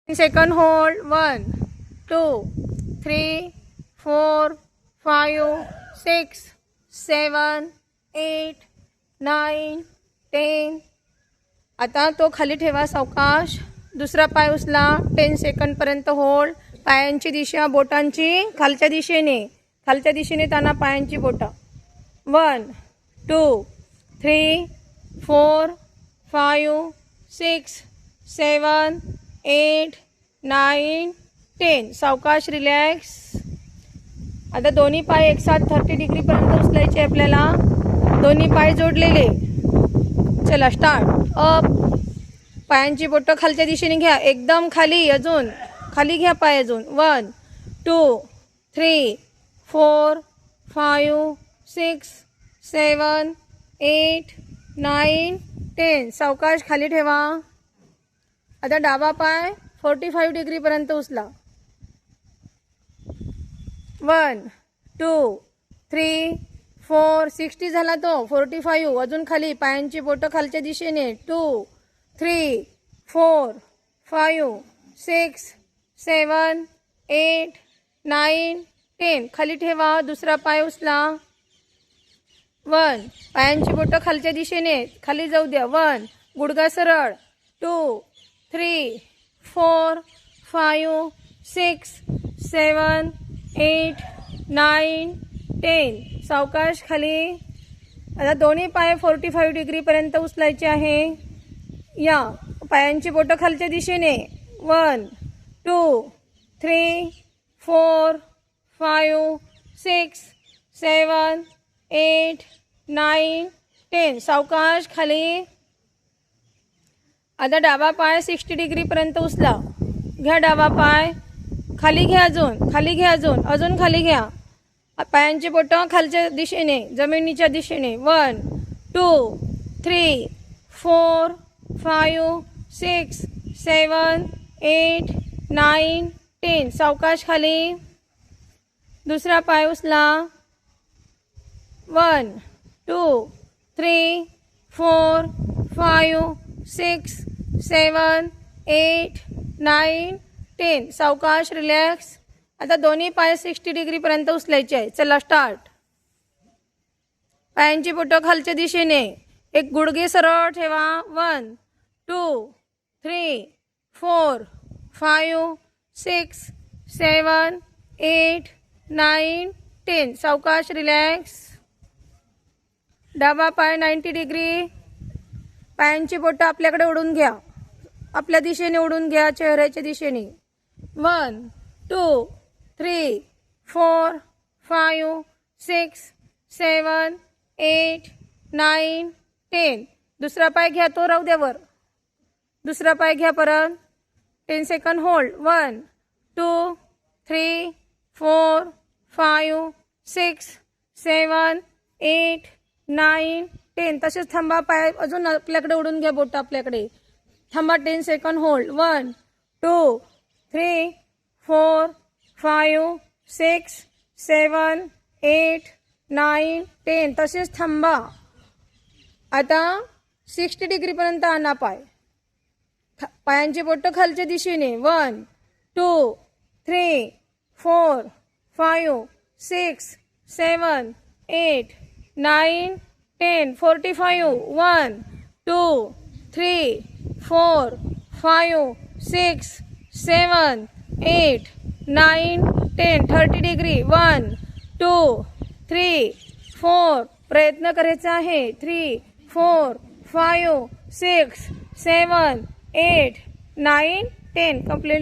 Second hold 1 2 3 4 5 6 7 8 9 10. आता तो खाली ठेवा सावकाश. दुसरा पाय उचला. 10 सेकंडपर्यंत होल्ड. पायांची दिशा बोटांची खालच्या दिशेने ताना पायांची बोटं. 1 2 3 4 5 6 7 8 9 10. सावकाश रिलॅक्स. आता दोन्ही पाय एक साथ 30 डिग्रीपर्यंत उचलायचे आपल्याला. दोन्ही पाय जोडलेले. चला स्टार्ट. अप. पायांची बोटं खालच्या दिशेने घ्या. एकदम खाली. अजून खाली घ्या पाय. अजून 1 2 3 4 5 6 7 8 9 10. सावकाश खाली ठेवा. आता डावा पाय 45 डिग्रीपर्यंत उचला. 1 2 3 4 60 झाला तो. 45 अजून खाली. पायांची बोटं खालच्या दिशेने. 2 3 4 5 6 7 8 9 10. खाली ठेवा. दुसरा पाय उचला. 1 पायांची बोटं खालच्या दिशेने. खाली जाऊ द्या. 1 गुडघा सरळ. 2 3 4 5 6 7 8 9 10. सावकाश खाली. आता दोन्ही पाय 45 डिग्रीपर्यंत उचलायचे आहे. या पायांची बोटं खालच्या दिशेने. 1 2 3 4 5 6 7 8 9 10. सावकाश खाली. आता डावा पाय 60 डिग्रीपर्यंत उचला. घ्या डावा पाय. खाली घ्या. अजून खाली घ्या. अजून खाली घ्या. पायांची बोटं खालच्या दिशेने. जमिनीच्या दिशेने. 1 2 3 4 5 6 7 8 9 10. सावकाश खाली. दुसरा पाय उचला. 1 2 3 4 5 6 7 8 9 10. सावकाश रिलॅक्स. आता दोन्ही पाय 60 डिग्रीपर्यंत उचलायचे आहे. चला स्टार्ट. पायांची बोटं खालच्या दिशेने. एक गुडघे सरळ ठेवा. 1 2 3 4 5 6 7 8 9 10. सावकाश रिलॅक्स. डावा पाय 90 डिग्री. पायांची बोटं आपल्याकडे ओढून घ्या. आपल्या दिशेने ओढून घ्या. चेहऱ्याच्या दिशेने. 1 2 3 4 5 6 7 8 9 10. दुसरा पाय घ्या. तो राहू द्या वर. दुसरा पाय घ्या परत. 10 सेकंड होल्ड. 1 2 3 4 5 6 7 8 9 10. तसेच थांबा. पाय अजून आपल्याकडे ओढून घ्या. बोट आपल्याकडे. थांबा. 10 सेकंड होल्ड. 1 2 3 4 5 6 7 8 9 10. तसेच थांबा. आता 60 डिग्रीपर्यंत आणा पाय. पायांची बोटं खालच्या दिशेने. 1 2 3 4 5 6 7 8 9 10. 45 1 2 3 4 5 6 7 8 9 10. 30 डिग्री. 1 2 3 4. प्रयत्न करायचा आहे. 3 4 5 6 7 8 9 10. कंप्लीट.